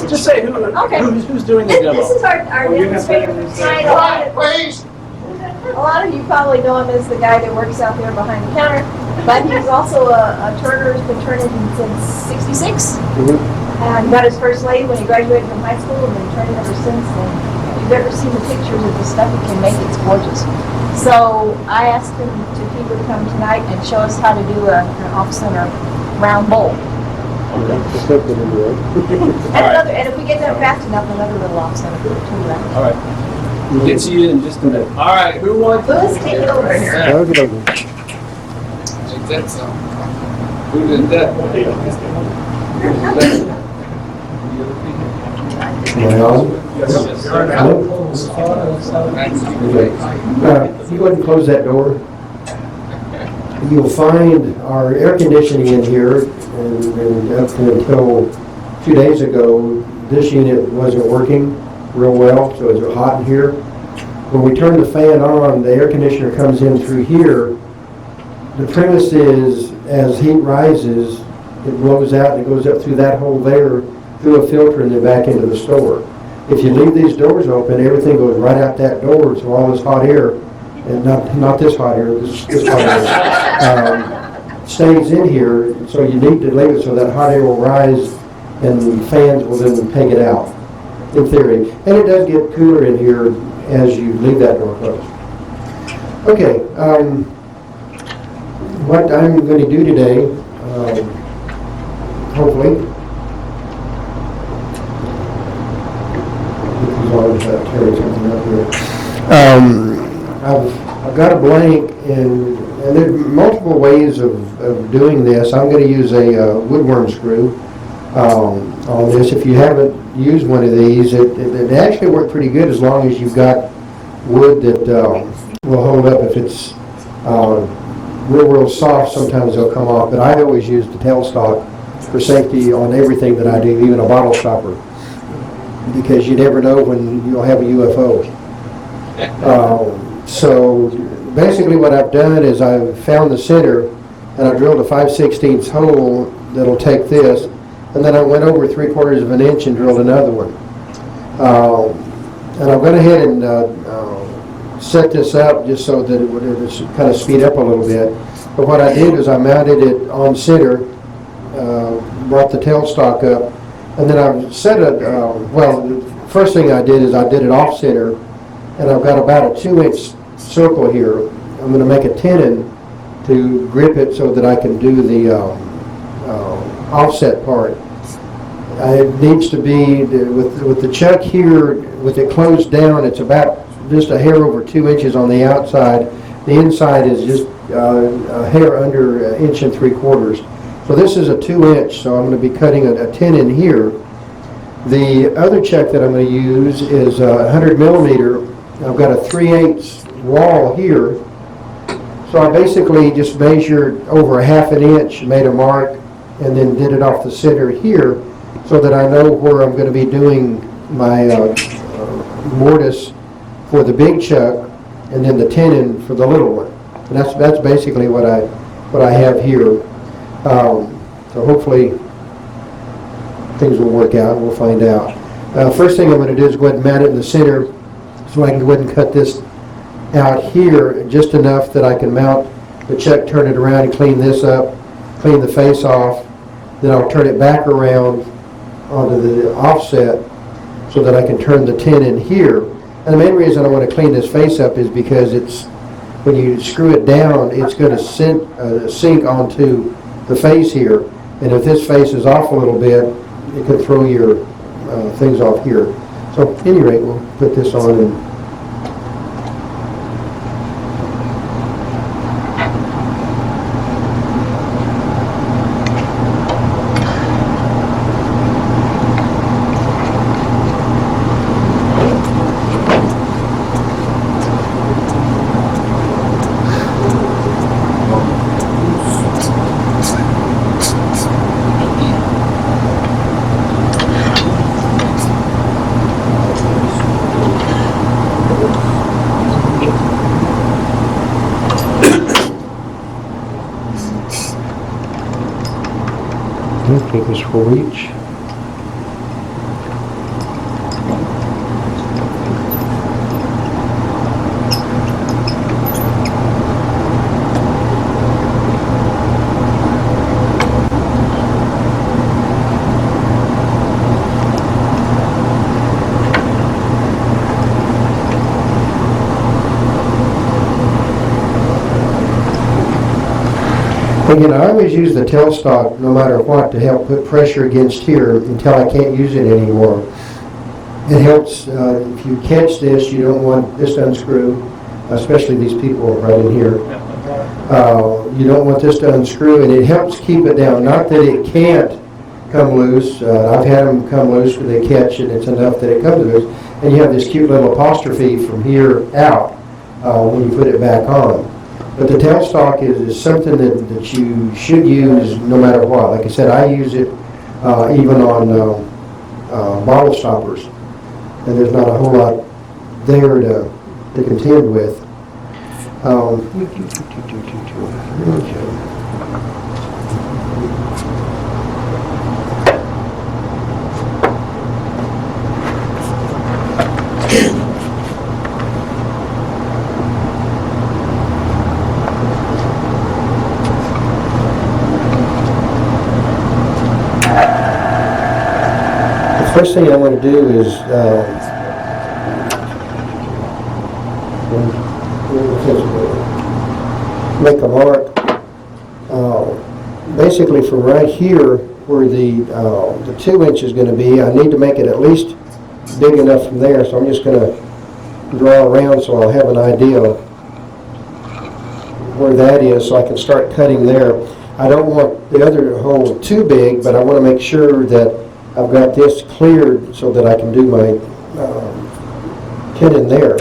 Just say who's doing the demo. This is our demonstrator for tonight. A lot of you probably know him as the guy that works out there behind the counter, but he's also a turner who's been turning since '66. And got his first lathe when he graduated from high school and been turning ever since. And if you've ever seen the pictures of the stuff he can make, it's gorgeous. So I asked him to come tonight and show us how to do an off-center round bowl. And if we get them fast enough, another little off-center too. All right. We'll get to you in just a minute. All right, who wants? Let's take it over. Take that song. Who did that? If you go ahead and close that door, you'll find our air conditioning in here, and up until 2 days ago, this unit wasn't working real well, so it's hot in here. When we turn the fan on, the air conditioner comes in through here. The premise is, as heat rises, it blows out and it goes up through that hole there, through a filter, and then back into the store. If you leave these doors open, everything goes right out that door, so all this hot air, and not this hot air, this hot air, stays in here, so you need to leave it so that hot air will rise and the fans will then take it out, in theory. And it does get cooler in here as you leave that door closed. Okay, what I'm going to do today, hopefully, I've got a blank, and there are multiple ways of doing this. I'm going to use a woodworm screw on this. If you haven't used one of these, it actually worked pretty good as long as you've got wood that will hold up. If it's real soft, sometimes they'll come off, but I always use the tailstock for safety on everything that I do, even a bottle stopper, because you never know when you'll have a UFO. So basically what I've done is I've found the center, and I drilled a 5/16 hole that'll take this, and then I went over 3/4 of an inch and drilled another one. And I went ahead and set this up just so that it would kind of speed up a little bit. But what I did is I mounted it on center, brought the tailstock up, and then I set it, the first thing I did is I did it off center, and I've got about a 2-inch circle here. I'm going to make a tenon to grip it so that I can do the offset part. It needs to be, with the chuck here, with it closed down, it's about just a hair over 2 inches on the outside. The inside is just a hair under 1 3/4 inches. So this is a 2-inch, so I'm going to be cutting a tenon here. The other chuck that I'm going to use is 100 millimeter. I've got a 3/8 wall here. So I basically just measured over a 1/2 inch, made a mark, and then did it off the center here so that I know where I'm going to be doing my mortise for the big chuck, and then the tenon for the little one. And that's basically what I have here. So hopefully things will work out. We'll find out. First thing I'm going to do is go ahead and mount it in the center, so I can go ahead and cut this out here just enough that I can mount the chuck, turn it around, and clean this up, clean the face off. Then I'll turn it back around onto the offset so that I can turn the tenon here. And the main reason I want to clean this face up is because when you screw it down, it's going to sink onto the face here. And if this face is off a little bit, it can throw your things off here. So at any rate, we'll put this on and take this for each. Again, I always use the tailstock no matter what to help put pressure against here until I can't use it anymore. It helps, if you catch this, you don't want this to unscrew, especially these people right in here. You don't want this to unscrew, and it helps keep it down. Not that it can't come loose. I've had them come loose when they catch it. It's enough that it comes loose. And you have this cute little apostrophe from here out when you put it back on. But the tailstock is something that you should use no matter what. Like I said, I use it even on bottle stoppers. And there's not a whole lot there to contend with. Okay. First thing I want to do is make a mark. Basically, from right here, where the 2 inch is going to be, I need to make it at least big enough from there. So I'm just going to draw around so I'll have an idea of where that is, so I can start cutting there. I don't want the other hole too big, but I want to make sure that I've got this cleared so that I can do my pin in there.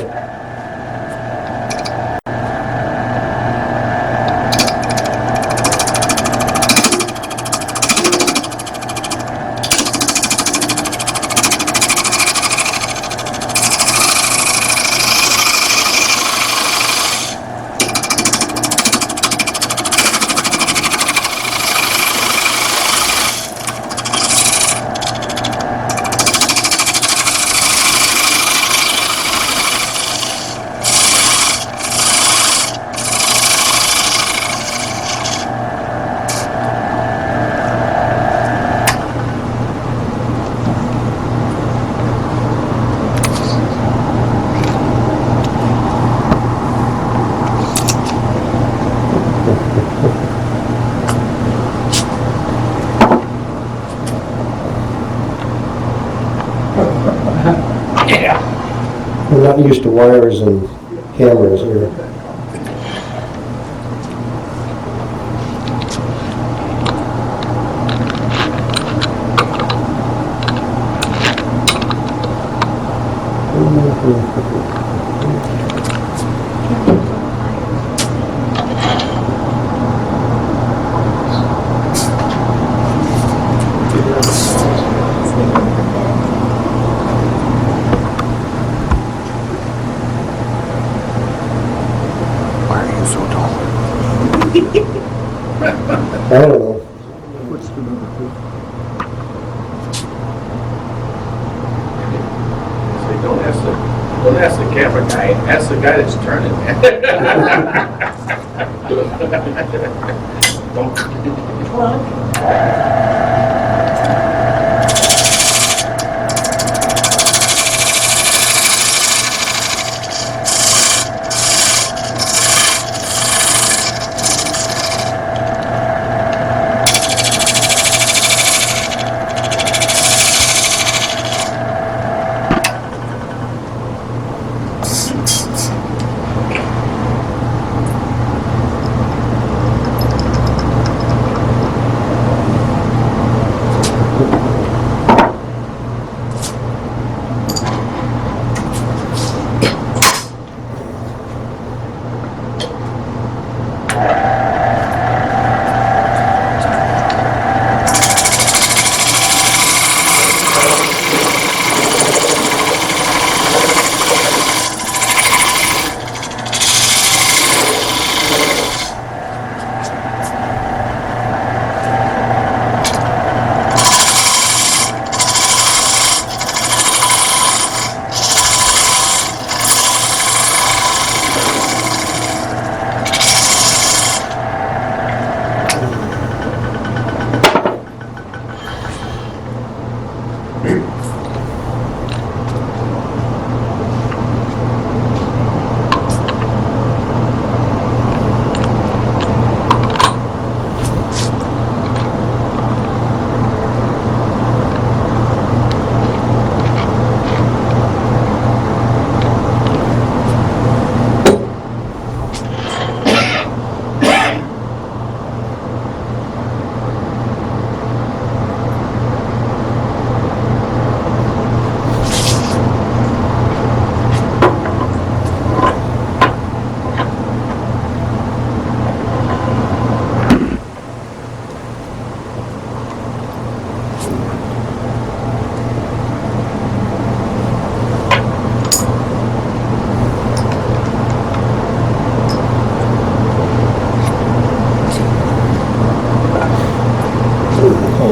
I'm not used to wires and cameras here. I don't know. What's the number 2? Say, don't ask the camera guy, ask the guy that's turning.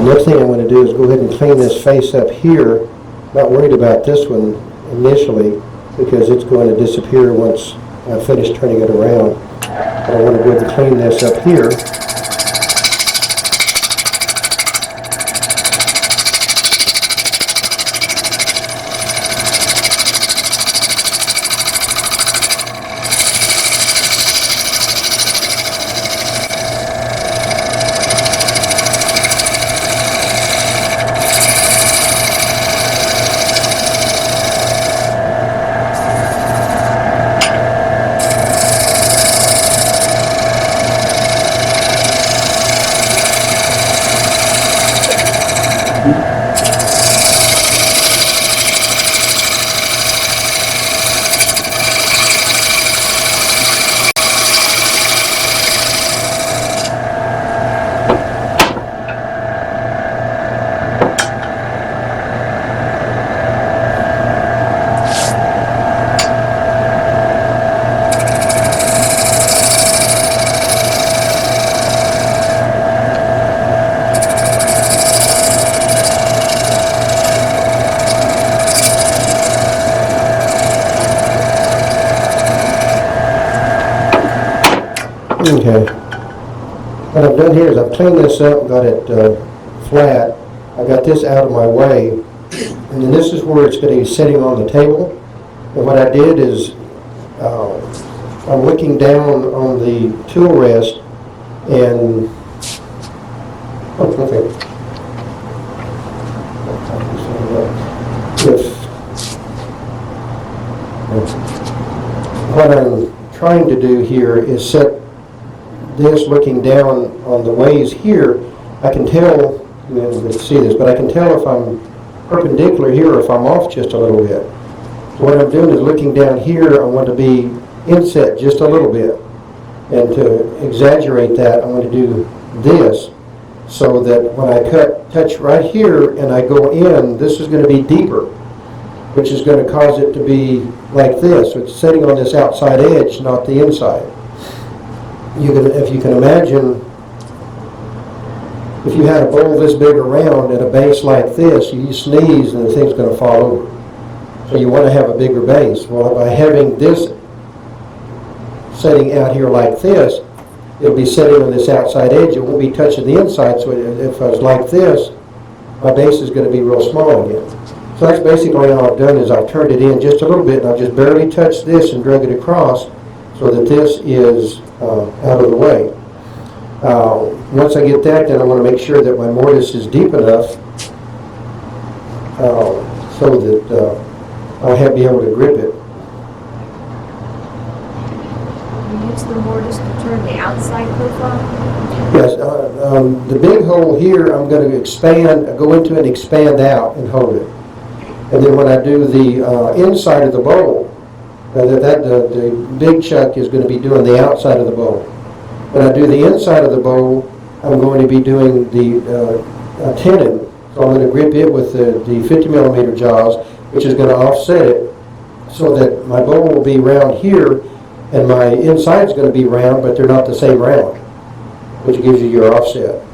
Next thing I'm going to do is go ahead and clean this face up here. Not worried about this one initially because it's going to disappear once I finish turning it around. But I want to go ahead and clean this up here. Okay. What I've done here is I've cleaned this up, got it flat. I got this out of my way, and then this is where it's going to be sitting on the table. And what I did is I'm looking down on the tool rest, and what I'm trying to do here is set this looking down on the ways here. I can tell, let's see this, but I can tell if I'm perpendicular here or if I'm off just a little bit. So what I'm doing is looking down here, I want to be inset just a little bit. And to exaggerate that, I'm going to do this so that when I touch right here and I go in, this is going to be deeper, which is going to cause it to be like this. So it's sitting on this outside edge, not the inside. If you can imagine, if you had a bowl this big around at a base like this, you sneeze and the thing's going to fall over. So you want to have a bigger base. Well, by having this setting out here like this, it'll be sitting on this outside edge. It won't be touching the inside. So if I was like this, my base is going to be real small again. So that's basically all I've done is I've turned it in just a little bit, and I've just barely touched this and drug it across so that this is out of the way. Once I get that, then I want to make sure that my mortise is deep enough so that I'll be able to grip it. You use the mortise to turn the outside profile? Yes, the big hole here, I'm going to go into and expand out and hold it. And then when I do the inside of the bowl, the big chuck is going to be doing the outside of the bowl. When I do the inside of the bowl, I'm going to be doing the tenon. So I'm going to grip it with the 50 millimeter jaws, which is going to offset it so that my bowl will be round here and my inside is going to be round, but they're not the same round, which gives you your offset.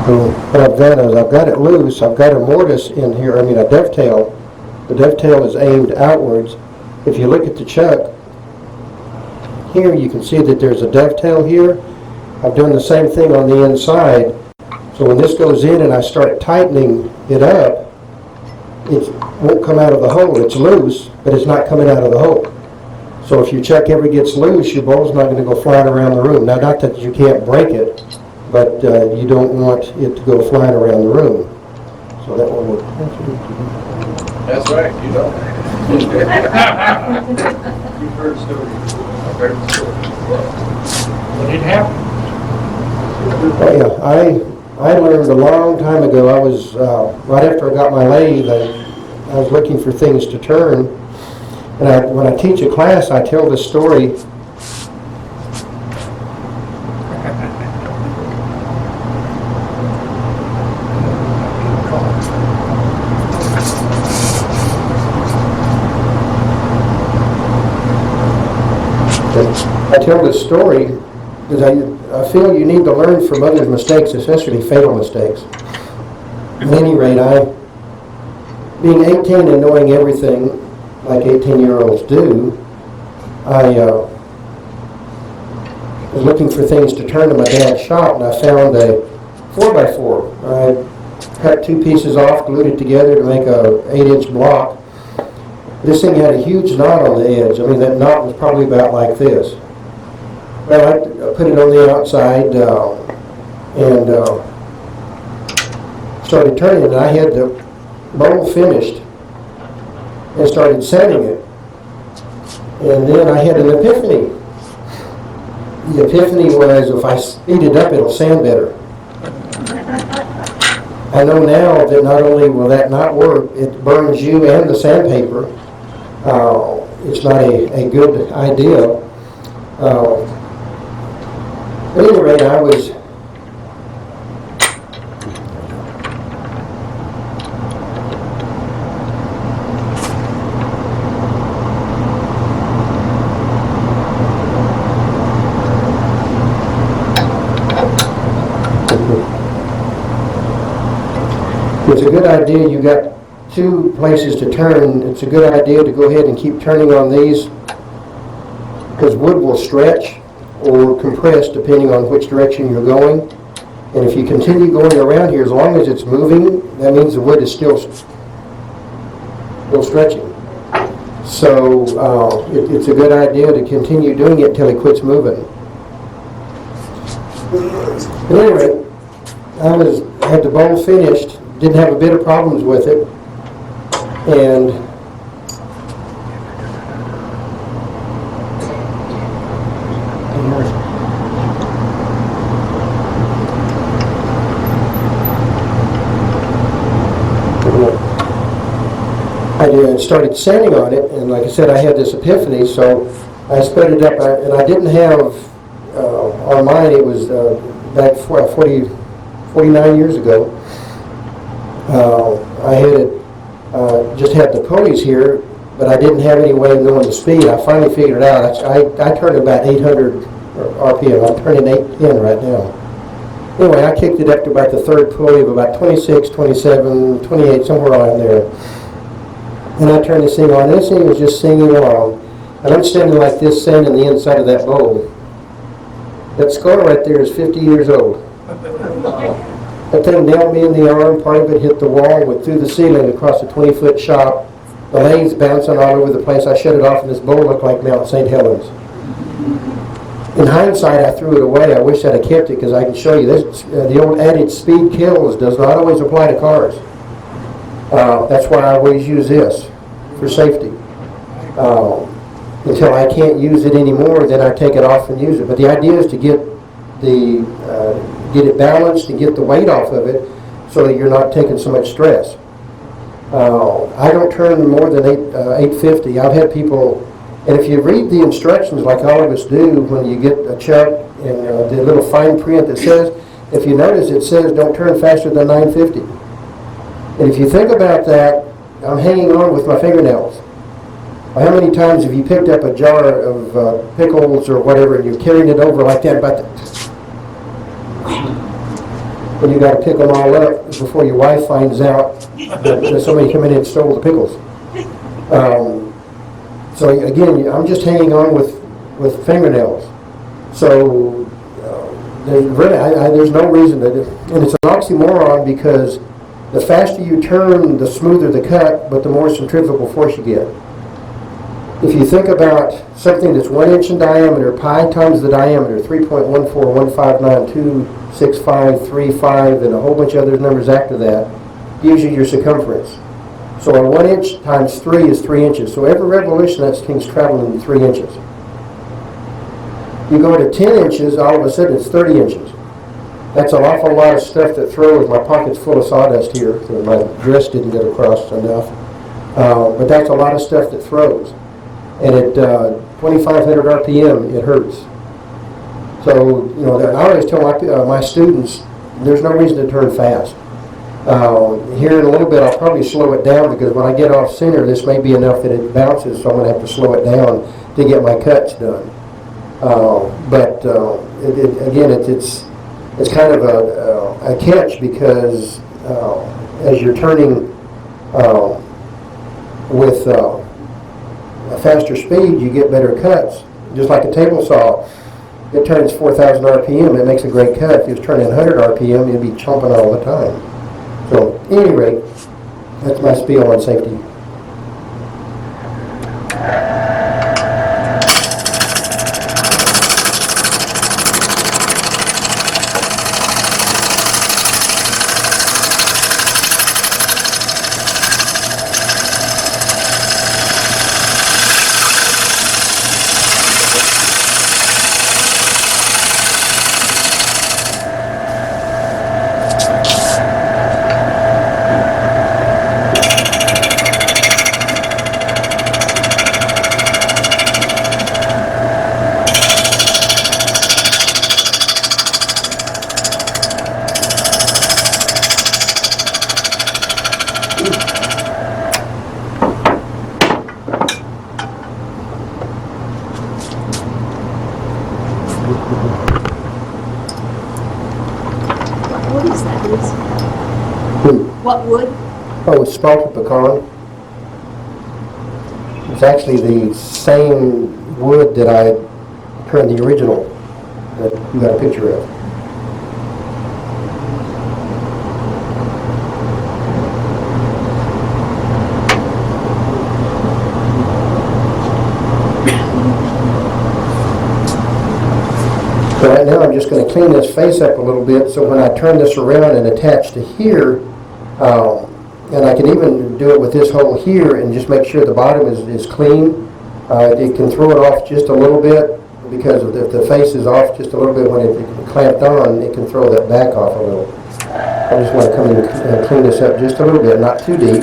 So what I've done is I've got it loose, I've got a mortise in here, I mean a dovetail. The dovetail is aimed outwards. If you look at the chuck, here you can see that there's a dovetail here. I've done the same thing on the inside. So when this goes in and I start tightening it up, it won't come out of the hole. It's loose, but it's not coming out of the hole. So if your chuck ever gets loose, your bowl's not going to go flying around the room. Now, not that you can't break it, but you don't want it to go flying around the room. So that one would... That's right, you don't. You've heard stories. I've heard the story. What did happen? Oh, yeah, I learned a long time ago. I was, right after I got my lathe, I was looking for things to turn. And when I teach a class, I tell this story. I tell this story because I feel you need to learn from others' mistakes, especially fatal mistakes. At any rate, being 18 and knowing everything like 18-year-olds do, I was looking for things to turn in my dad's shop, and I found a 4x4. I cut two pieces off, glued it together to make a 8-inch block. This thing had a huge knot on the edge. I mean, that knot was probably about like this. Well, I put it on the outside and started turning it. And I had the bowl finished and started sanding it. And then I had an epiphany. The epiphany was if I speed it up, it'll sand better. I know now that not only will that not work, it burns you and the sandpaper. It's not a good idea. At any rate, I was it's a good idea. You got two places to turn. It's a good idea to go ahead and keep turning on these because wood will stretch or compress depending on which direction you're going. And if you continue going around here, as long as it's moving, that means the wood is still stretching. So it's a good idea to continue doing it until it quits moving. At any rate, I had the bowl finished, didn't have a bit of problems with it, and I started sanding on it, and like I said, I had this epiphany, so I sped it up, and I didn't have, on mine, it was back 49 years ago, I had it, just had the pulleys here, but I didn't have any way of knowing the speed. I finally figured it out. I turned about 800 RPM. I'm turning 810 right now. Anyway, I kicked it up to about the third pulley of about 26, 27, 28, somewhere around there. And I turned this thing on. This thing was just singing along. And I'm standing like this, sanding the inside of that bowl. That scar right there is 50 years old. That thing nailed me in the arm. Part of it hit the wall, went through the ceiling across a 20-foot shop. The lathes bouncing all over the place. I shut it off, and this bowl looked like Mount St. Helens. In hindsight, I threw it away. I wish I'd have kept it because I can show you this. The old adage, speed kills, does not always apply to cars. That's why I always use this for safety. Until I can't use it anymore, then I take it off and use it. But the idea is to get it balanced and get the weight off of it so that you're not taking so much stress. I don't turn more than 850. I've had people, and if you read the instructions like all of us do when you get a chuck and the little fine print that says, if you notice it says don't turn faster than 950. And if you think about that, I'm hanging on with my fingernails. How many times have you picked up a jar of pickles or whatever and you're carrying it over like that, and you got to pick them all up before your wife finds out that somebody came in and stole the pickles. So again, I'm just hanging on with fingernails. So there's no reason that, and it's an oxymoron because the faster you turn, the smoother the cut, but the more centrifugal force you get. If you think about something that's 1 inch in diameter, pi times the diameter, 3.14159.26535, and a whole bunch of other numbers after that, gives you your circumference. So a 1 inch times 3 is 3 inches. So every revolution, that thing's traveling 3 inches. You go to 10 inches, all of a sudden it's 30 inches. That's an awful lot of stuff that throws. My pocket's full of sawdust here because my dress didn't get across enough. But that's a lot of stuff that throws. And at 2,500 RPM, it hurts. So, you know, I always tell my students, there's no reason to turn fast. Here in a little bit, I'll probably slow it down because when I get off center, this may be enough that it bounces, so I'm going to have to slow it down to get my cuts done. Again, it's kind of a catch because as you're turning with a faster speed, you get better cuts. Just like a table saw, it turns 4,000 RPM, it makes a great cut. If you was turning 100 RPM, you'd be chomping all the time. So, at any rate, that's my spiel on safety. What is that, Liz? What wood? Oh, it's spalted pecan. It's actually the same wood that I turned the original that you got a picture of. So right now I'm just going to clean this face up a little bit so when I turn this around and attach to here, and I can even do it with this hole here and just make sure the bottom is clean. It can throw it off just a little bit because if the face is off just a little bit when it's clamped on, it can throw that back off a little. I just want to come in and clean this up just a little bit, not too deep.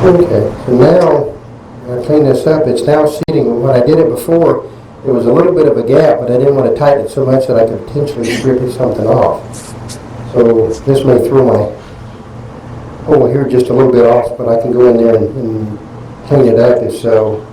Okay, so now, I clean this up, it's now sitting, when I did it before, there was a little bit of a gap, but I didn't want to tighten it so much that I could potentially strip something off. So this may throw my hole here just a little bit off, but I can go in there and clean it up if so.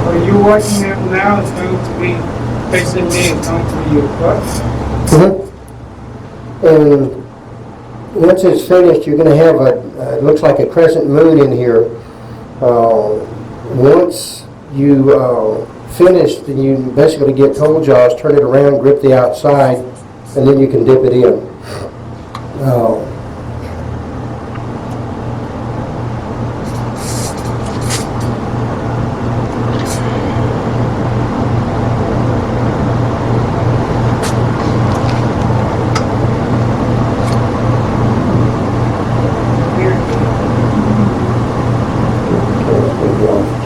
Are you working them now? It's going to be basically come to your butt. And once it's finished, you're going to have it looks like a crescent moon in here. Once you finish, then you basically get cold jaws, turn it around, grip the outside, and then you can dip it in.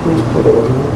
Please put it over here.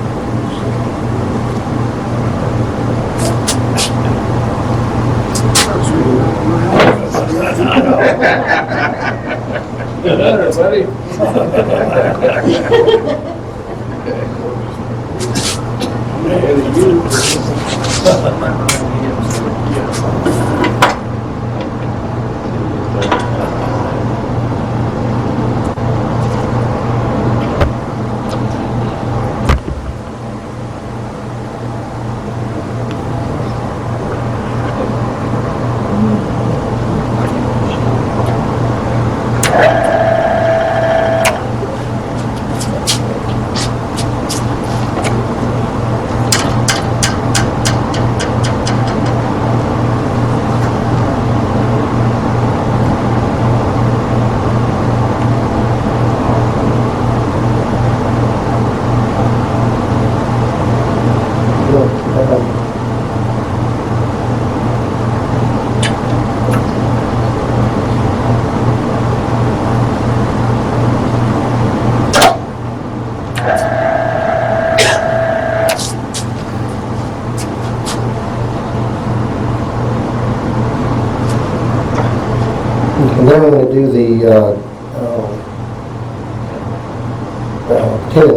And then I'm going to do the tin.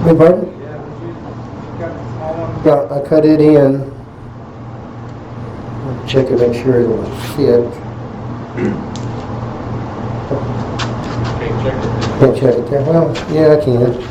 Beg pardon? Yeah, got the small one. Yeah, I cut it in. Check it, make sure it will fit. Can't check it. Can't check it there. Well, yeah, I can.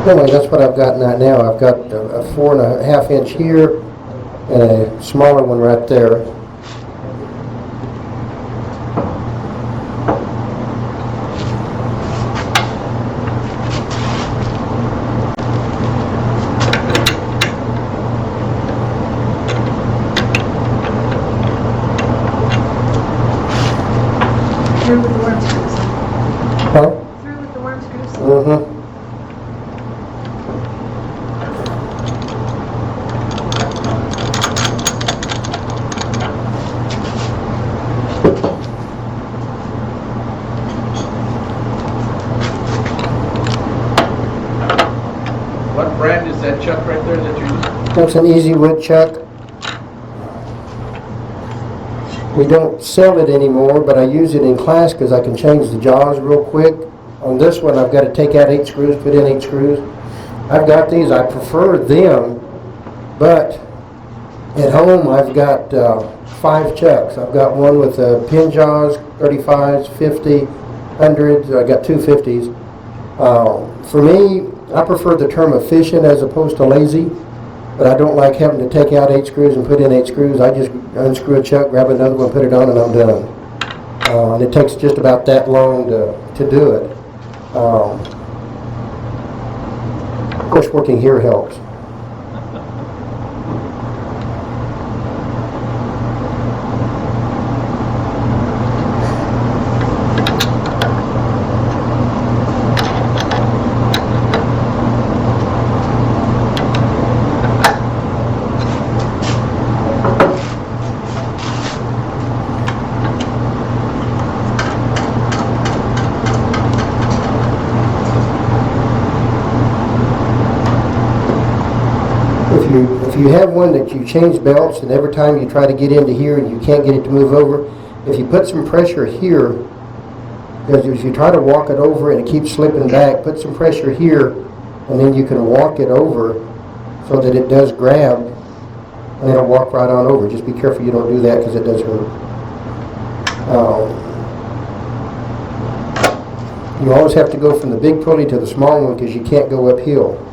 Anyway, that's what I've got now. I've got a 4.5 inch here and a smaller one right there. Through with the worm screws. Huh? Through with the worm screws. Mm-hmm. What brand is that chuck right there that you're using? That's an easy wood chuck. We don't sell it anymore, but I use it in class because I can change the jaws real quick. On this one, I've got to take out 8 screws, put in 8 screws. I've got these. I prefer them, but at home I've got 5 chucks. I've got one with pin jaws, 35s, 50, 100s. I got 2 50s. For me, I prefer the term efficient as opposed to lazy, but I don't like having to take out 8 screws and put in 8 screws. I just unscrew a chuck, grab another one, put it on, and I'm done. And it takes just about that long to do it. Of course, working here helps. If you have one that you change belts and every time you try to get into here and you can't get it to move over, if you put some pressure here, because if you try to walk it over and it keeps slipping back, put some pressure here and then you can walk it over so that it does grab and it'll walk right on over. Just be careful you don't do that because it does hurt. You always have to go from the big pulley to the small one because you can't go uphill.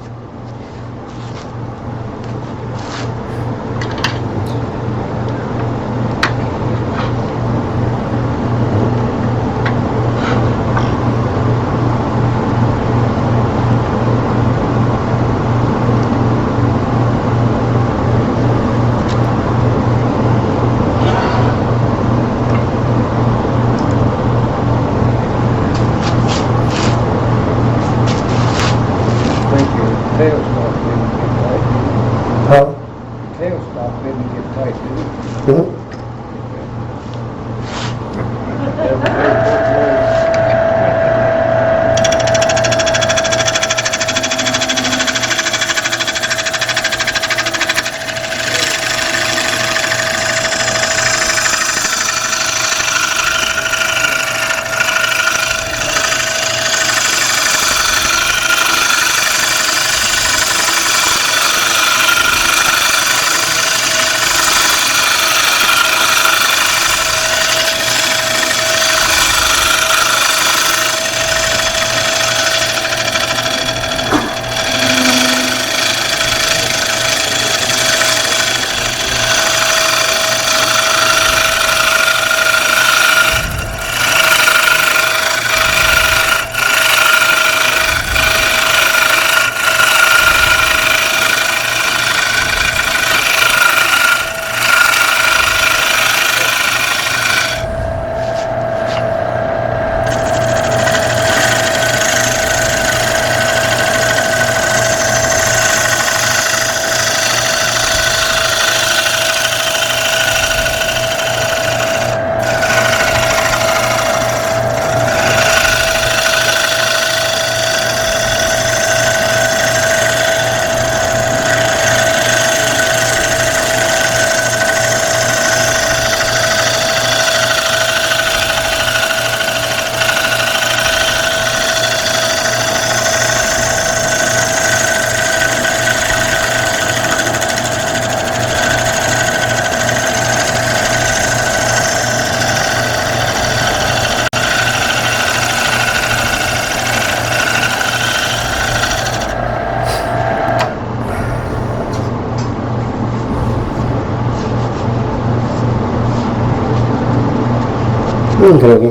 Okay.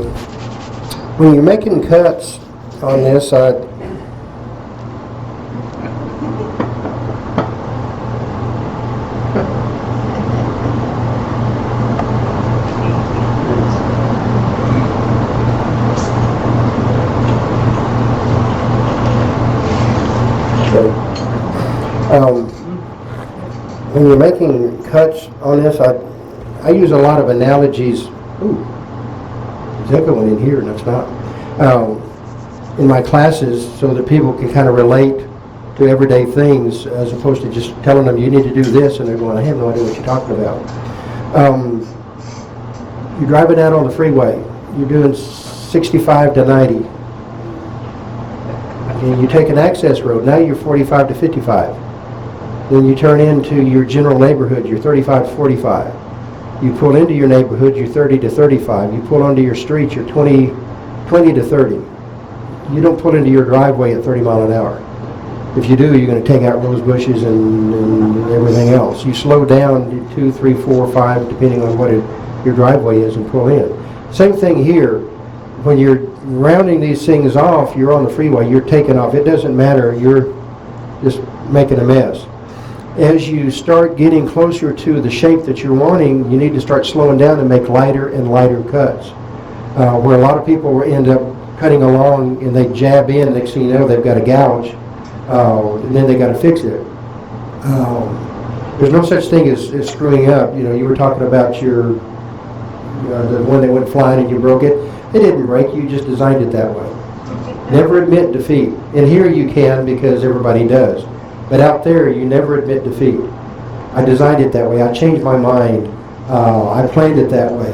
When you're making cuts on this side, when you're making cuts on this, I use a lot of analogies. Ooh, there's echoing in here, and it's not. In my classes, so that people can kind of relate to everyday things, as opposed to just telling them you need to do this, and they're going, I have no idea what you're talking about. You're driving out on the freeway. You're doing 65 to 90. And you take an access road. Now you're 45 to 55. Then you turn into your general neighborhood, you're 35 to 45. You pull into your neighborhood, you're 30 to 35. You pull onto your street, you're 20 to 30. You don't pull into your driveway at 30 miles an hour. If you do, you're going to take out rose bushes and everything else. You slow down to 2, 3, 4, 5, depending on what your driveway is, and pull in. Same thing here. When you're rounding these things off, you're on the freeway, you're taking off. It doesn't matter, you're just making a mess. As you start getting closer to the shape that you're wanting, you need to start slowing down and make lighter and lighter cuts. Where a lot of people will end up cutting along and they jab in, next thing you know they've got a gouge, and then they got to fix it. There's no such thing as screwing up. You know, you were talking about your the one that went flying and you broke it. It didn't break, you just designed it that way. Never admit defeat. And here you can, because everybody does. But out there, you never admit defeat. I designed it that way. I changed my mind. I planned it that way.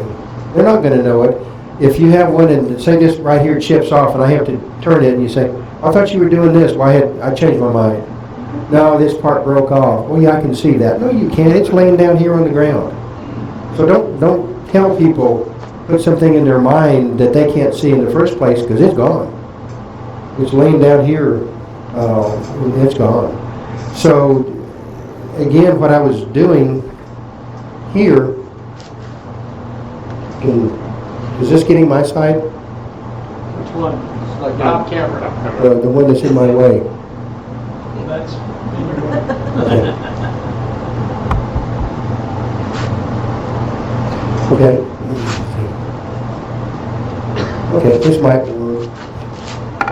They're not going to know it. If you have one and say this right here chips off and I have to turn it and you say, I thought you were doing this. Well, I changed my mind. No, this part broke off. Well, yeah, I can see that. No, you can't. It's laying down here on the ground. So don't tell people, put something in their mind that they can't see in the first place, because it's gone. It's laying down here. It's gone. So, again, what I was doing here, is this getting my side? Which one? It's like top camera. The one that's in my way. That's. Okay. Okay, this might work. I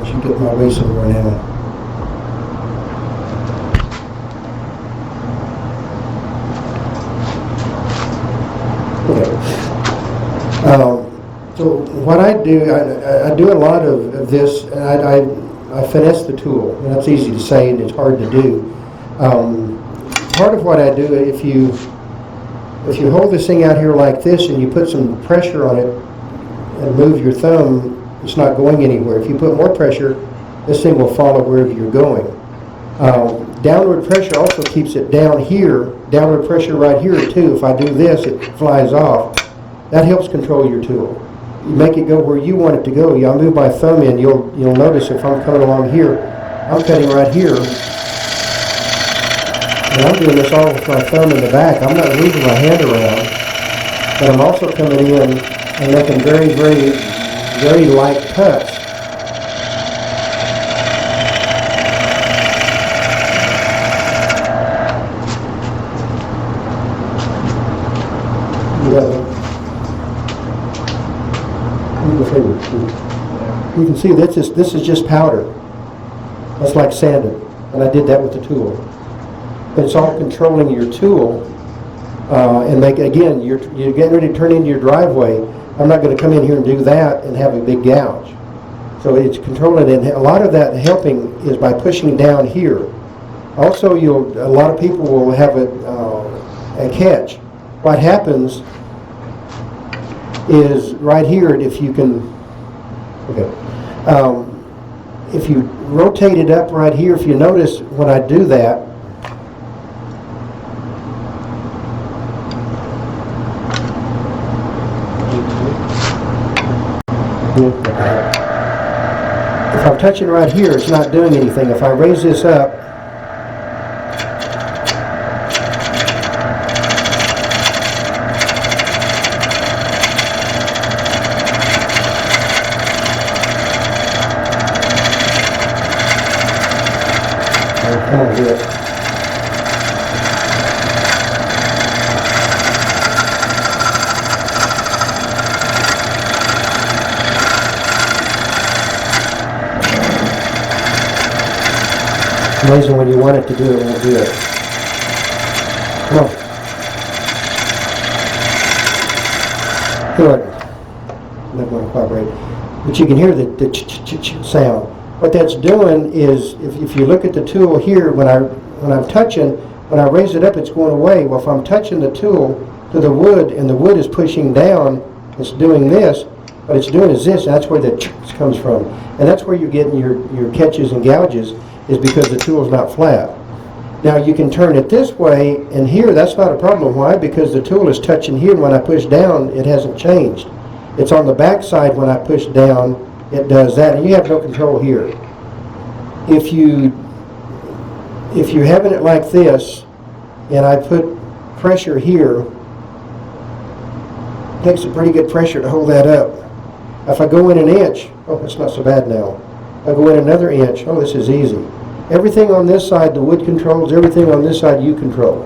should get my way somewhere now. So what I do, I do a lot of this, and I finesse the tool. And that's easy to say, and it's hard to do. Part of what I do, if you hold this thing out here like this, and you put some pressure on it, and move your thumb, it's not going anywhere. If you put more pressure, this thing will follow wherever you're going. Downward pressure also keeps it down here. Downward pressure right here too. If I do this, it flies off. That helps control your tool. You make it go where you want it to go. I'll move my thumb in. You'll notice if I'm coming along here, I'm cutting right here. And I'm doing this all with my thumb in the back. I'm not moving my hand around. But I'm also coming in and making very, very, very light cuts. You can see this is just powder. That's like sanding, and I did that with the tool. But it's all controlling your tool, and again, you're getting ready to turn into your driveway. I'm not going to come in here and do that and have a big gouge. So it's controlling it, and a lot of that helping is by pushing down here. Also, a lot of people will have a catch. What happens is right here, if you can, if you rotate it up right here, if you notice when I do that, if I'm touching right here, it's not doing anything. If I raise this up, Come on, do it. Amazing when you want it to do it, it won't do it. Come on. Good. Not going to cooperate. But you can hear the ch-ch-ch sound. What that's doing is, if you look at the tool here, when I'm touching, when I raise it up, it's going away. Well, if I'm touching the tool to the wood, and the wood is pushing down, it's doing this. What it's doing is this, and that's where the ch comes from. And that's where you're getting your catches and gouges, is because the tool's not flat. Now you can turn it this way, and here that's not a problem. Why? Because the tool is touching here, and when I push down, it hasn't changed. It's on the back side when I push down, it does that, and you have no control here. If you're having it like this, and I put pressure here, it takes a pretty good pressure to hold that up. If I go in an inch, oh, it's not so bad now. I go in another inch, oh, this is easy. Everything on this side, the wood controls, everything on this side, you control.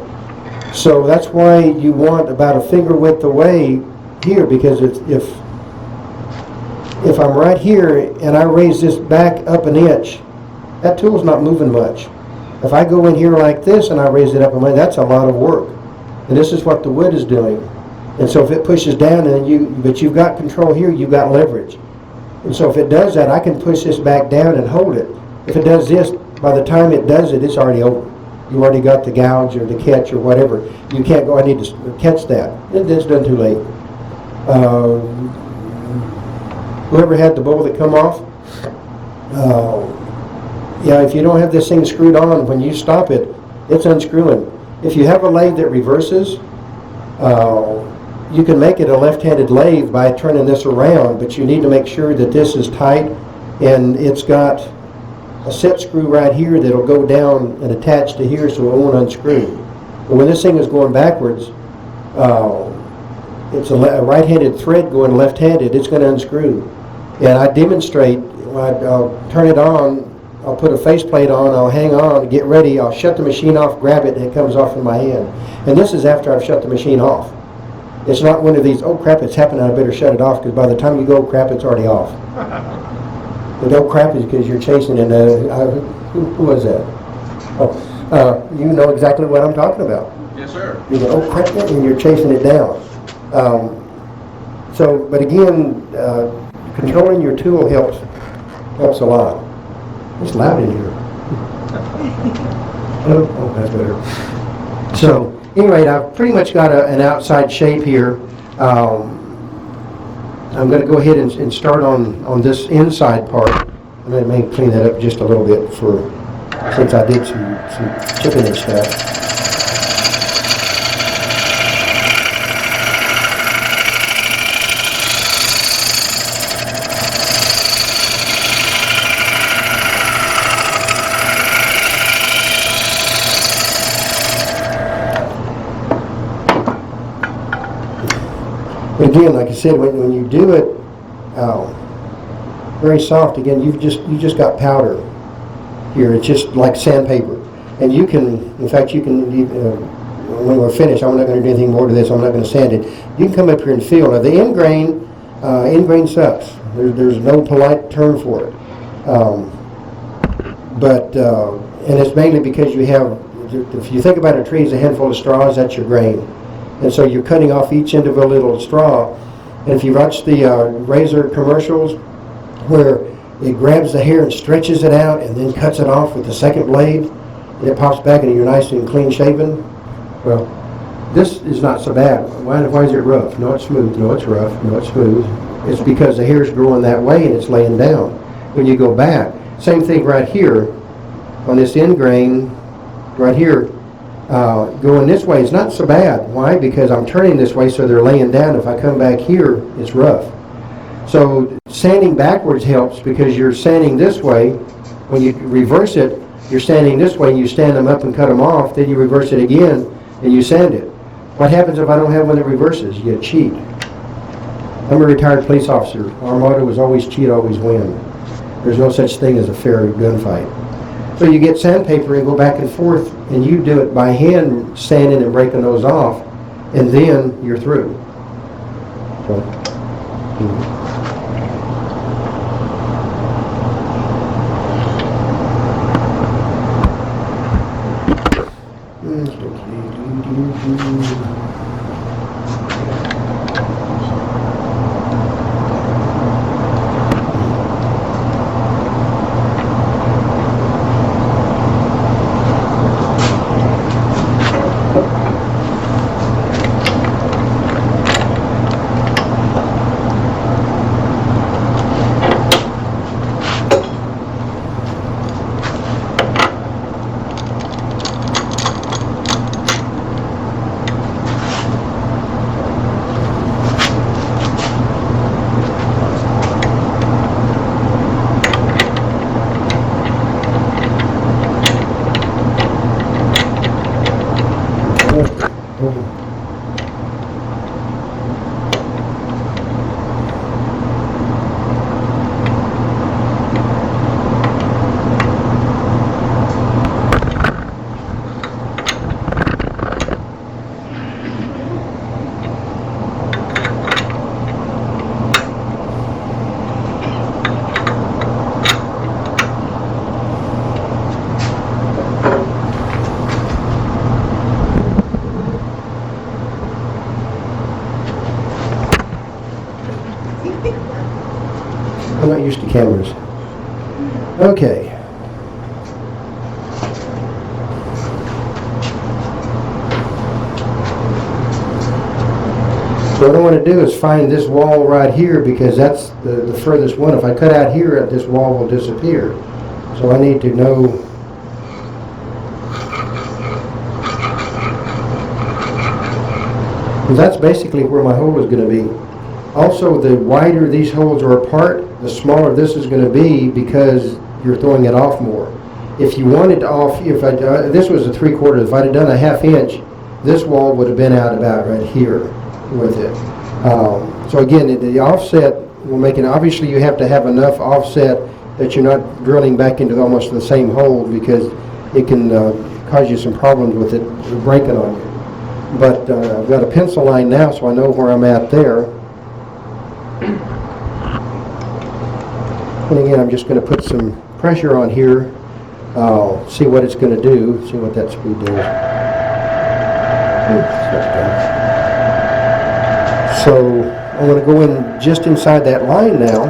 So that's why you want about a finger width away here, because if I'm right here and I raise this back up an inch, that tool's not moving much. If I go in here like this and I raise it up an inch, that's a lot of work. And this is what the wood is doing. And so if it pushes down, but you've got control here, you've got leverage. And so if it does that, I can push this back down and hold it. If it does this, by the time it does it, it's already over. You already got the gouge or the catch or whatever. You can't go, I need to catch that. It's done too late. Whoever had the bowl that come off, yeah, if you don't have this thing screwed on, when you stop it, it's unscrewing. If you have a lathe that reverses, you can make it a left-handed lathe by turning this around, but you need to make sure that this is tight, and it's got a set screw right here that'll go down and attach to here so it won't unscrew. But when this thing is going backwards, it's a right-handed thread going left-handed, it's going to unscrew. And I demonstrate, I'll turn it on, I'll put a faceplate on, I'll hang on, get ready, I'll shut the machine off, grab it, and it comes off in my hand. And this is after I've shut the machine off. It's not one of these, oh crap, it's happening, I better shut it off, because by the time you go, crap, it's already off. The no crap is because you're chasing it. Who was that? Oh, you know exactly what I'm talking about. Yes, sir. You go, oh crap, and you're chasing it down. But again, controlling your tool helps a lot. It's loud in here. Oh, that's better. So, anyway, I've pretty much got an outside shape here. I'm going to go ahead and start on this inside part. I'm going to maybe clean that up just a little bit since I did some chipping and stuff. Again, like I said, when you do it very soft, again, you just got powder here. It's just like sandpaper, and you can, in fact, when we're finished, I'm not going to do anything more to this. I'm not going to sand it. You can come up here and feel. Now the end grain sucks. There's no polite term for it, and it's mainly because you have. If you think about a tree as a handful of straws, that's your grain. And so you're cutting off each end of a little straw. And if you watch the razor commercials where it grabs the hair and stretches it out and then cuts it off with the second blade, and it pops back and you're nice and clean shaven, well, this is not so bad. Why is it rough? No, it's smooth. No, it's rough. No, it's smooth. It's because the hair is growing that way and it's laying down. When you go back, same thing right here on this end grain, right here, going this way is not so bad. Why? Because I'm turning this way so they're laying down. If I come back here, it's rough. So sanding backwards helps because you're sanding this way. When you reverse it, you're sanding this way and you stand them up and cut them off. Then you reverse it again and you sand it. What happens if I don't have one that reverses? You cheat. I'm a retired police officer. Our motto is always cheat, always win. There's no such thing as a fair gunfight. So you get sandpaper and go back and forth, and you do it by hand, sanding and breaking those off, and then you're through. So, I'm not used to cameras. Okay. So what I want to do is find this wall right here because that's the furthest one. If I cut out here, this wall will disappear. So I need to know. And that's basically where my hole is going to be. Also, the wider these holes are apart, the smaller this is going to be because you're throwing it off more. If you wanted off, this was a 3/4, if I'd have done a 1/2 inch, this wall would have been out about right here with it. So again, the offset will make it, obviously you have to have enough offset that you're not drilling back into almost the same hole because it can cause you some problems with it breaking on you. But I've got a pencil line now, so I know where I'm at there. And again, I'm just going to put some pressure on here, see what it's going to do, see what that speed does. So I'm going to go in just inside that line now.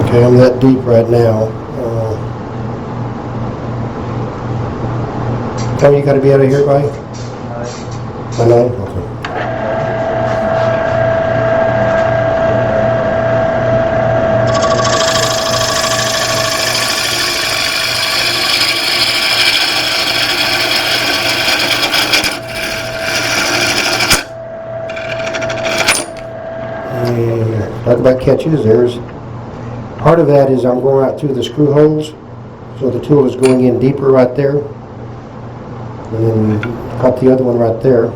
Okay, I'm that deep right now. Tell me you gotta be out of here by? By 9? Okay. Talk about catches, part of that is I'm going out through the screw holes, so the tool is going in deeper right there. And then got the other one right there.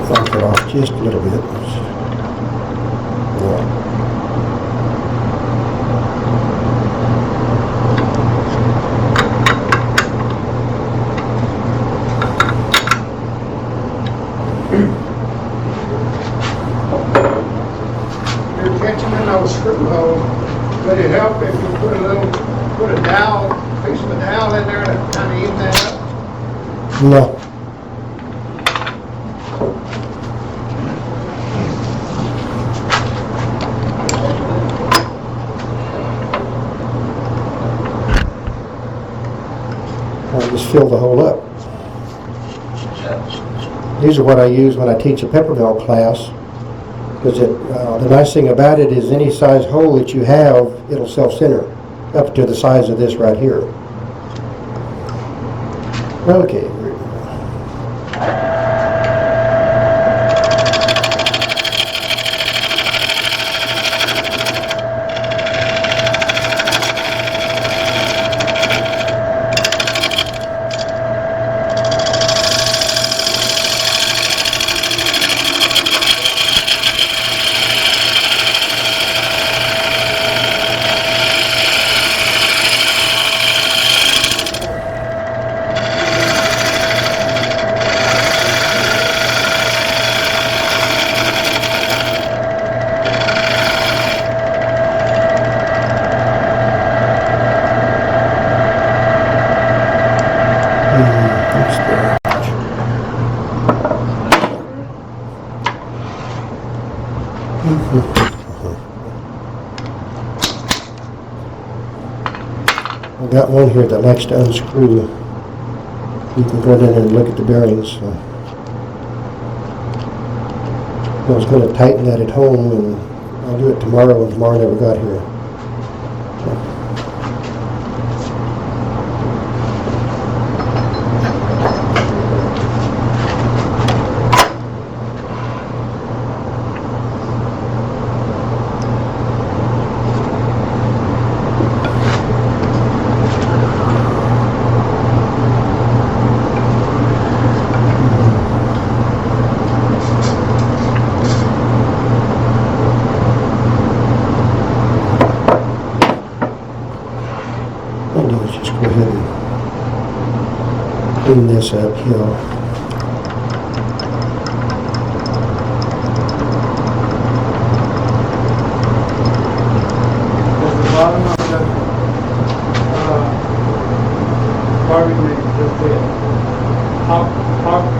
Knock it off just a little bit. Yeah. You're catching in those screw holes. Would it help if you put a dowel, piece of a dowel in there to kind of even that up? No. I'll just fill the hole up. These are what I use when I teach a pepper valve class, because the nice thing about it is any size hole that you have, it'll self-center up to the size of this right here. Okay. I've got one here that likes to unscrew. You can go in there and look at the bearings. So. I was going to tighten that at home, and I'll do it tomorrow, and tomorrow never got here. Just go ahead and clean this up here. At the bottom of the carving ring, just there. How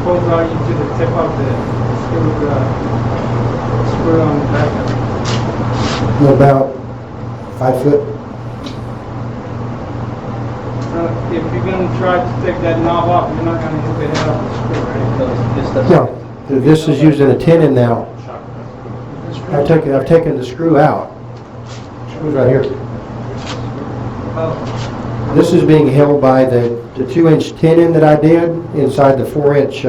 close are you to the tip of the screw on the back? About 5 foot. If you're going to try to take that knob off, you're not going to hit the head off the screw, right? No, this is using a tenon now. I've taken the screw out. Screw's right here. This is being held by the 2-inch tenon that I did inside the 4-inch.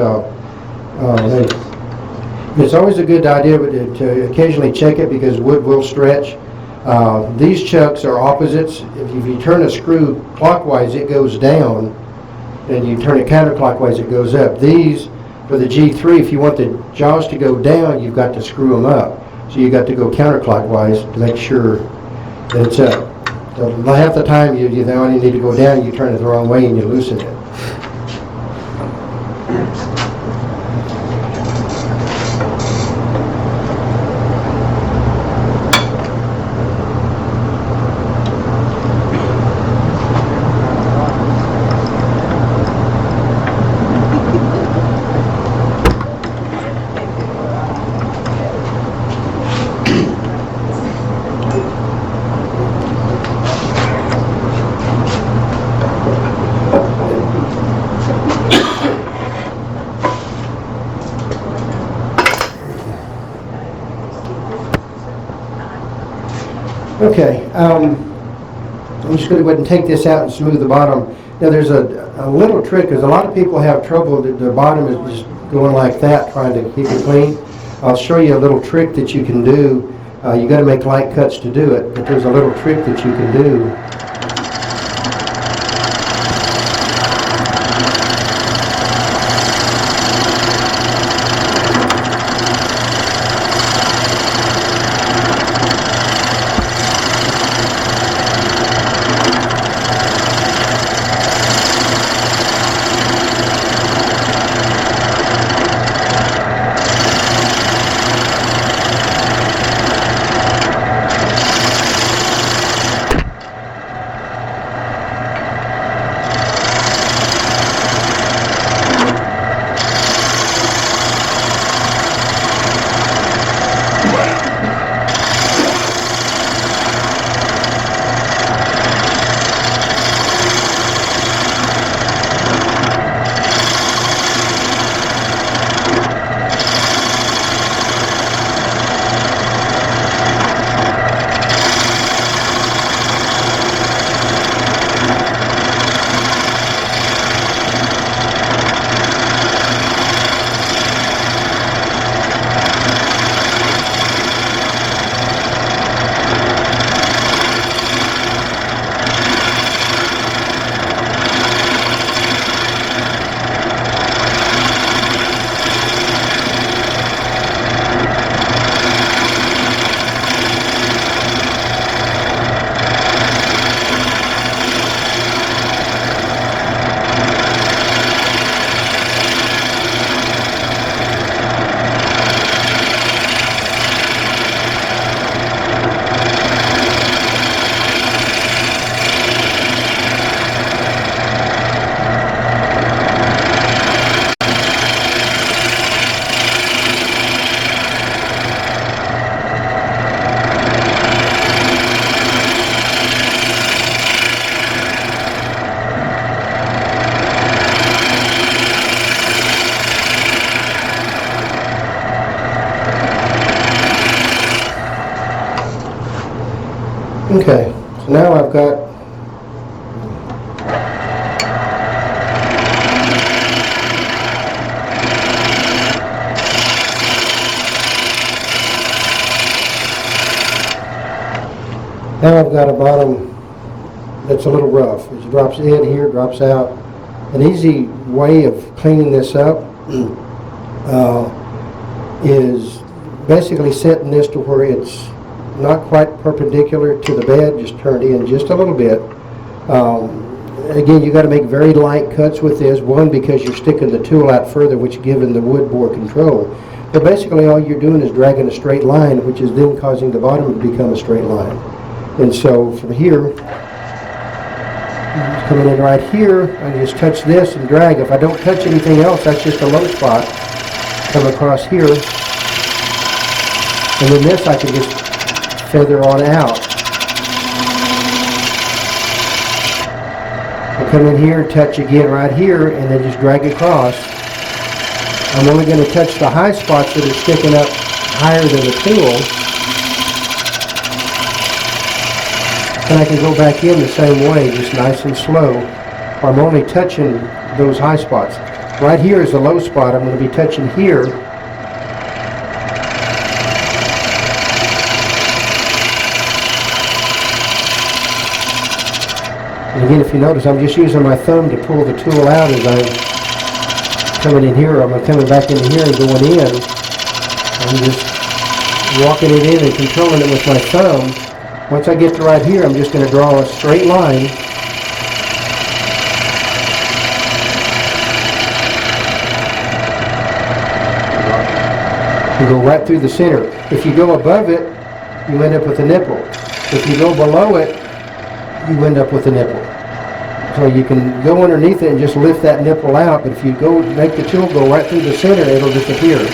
It's always a good idea to occasionally check it because wood will stretch. These chucks are opposites. If you turn a screw clockwise, it goes down, and you turn it counterclockwise, it goes up. These, for the G3, if you want the jaws to go down, you've got to screw them up. So you got to go counterclockwise to make sure that it's up. So half the time you think, oh, you need to go down, you turn it the wrong way and you loosen it. Okay, I'm just going to go ahead and take this out and smooth the bottom. Now there's a little trick, because a lot of people have trouble that their bottom is just going like that, trying to keep it clean. I'll show you a little trick that you can do. You got to make light cuts to do it, but there's a little trick that you can do. Okay, so now I've got a bottom that's a little rough. It drops in here, drops out. An easy way of cleaning this up is basically setting this to where it's not quite perpendicular to the bed, just turned in just a little bit. Again, you got to make very light cuts with this. One, because you're sticking the tool out further, which given the wood bore control. But basically all you're doing is dragging a straight line, which is then causing the bottom to become a straight line. And so from here, coming in right here, I just touch this and drag. If I don't touch anything else, that's just a low spot. Come across here, and then this I can just feather on out. I'll come in here, touch again right here, and then just drag across. I'm only going to touch the high spots that are sticking up higher than the tool. And I can go back in the same way, just nice and slow. I'm only touching those high spots. Right here is the low spot. I'm going to be touching here. And again, if you notice, I'm just using my thumb to pull the tool out as I'm coming in here. I'm coming back into here and going in. I'm just walking it in and controlling it with my thumb. Once I get to right here, I'm just going to draw a straight line. You go right through the center. If you go above it, you end up with a nipple. If you go below it, you end up with a nipple. So you can go underneath it and just lift that nipple out, but if you go make the tool go right through the center, it'll disappear.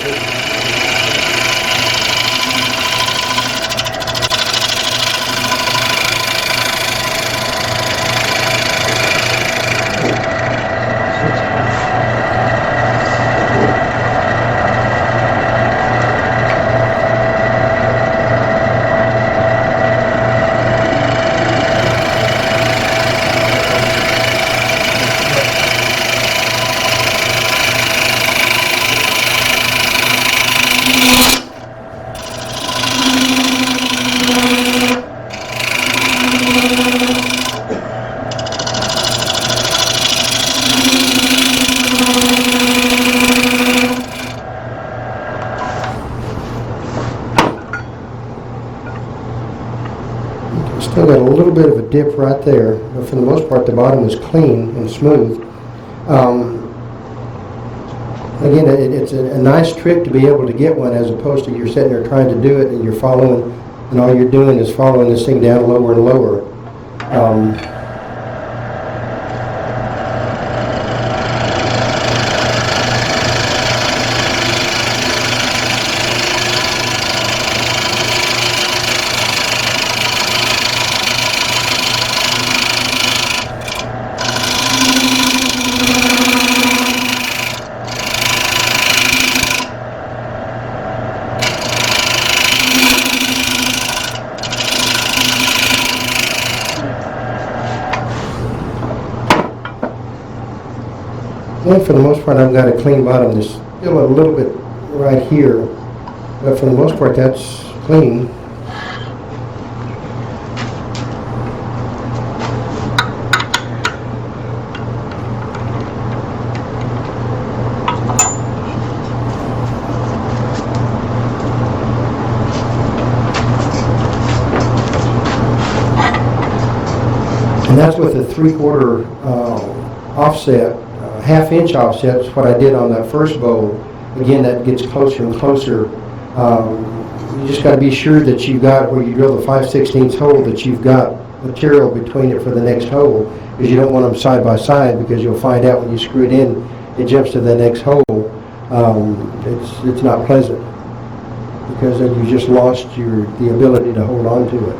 Still got a little bit of a dip right there, but for the most part the bottom is clean and smooth. Again, it's a nice trick to be able to get one, as opposed to you're sitting there trying to do it and you're following, and all you're doing is following this thing down lower and lower. And for the most part, I've got a clean bottom. There's still a little bit right here, but for the most part, that's clean. And that's with a 3/4 offset. Half-inch offset is what I did on that first bowl. Again, that gets closer and closer. You just got to be sure that you've got, where you drill the 5/16 hole, that you've got material between it for the next hole, because you don't want them side by side, because you'll find out when you screw it in, it jumps to the next hole. It's not pleasant, because then you just lost the ability to hold on to it.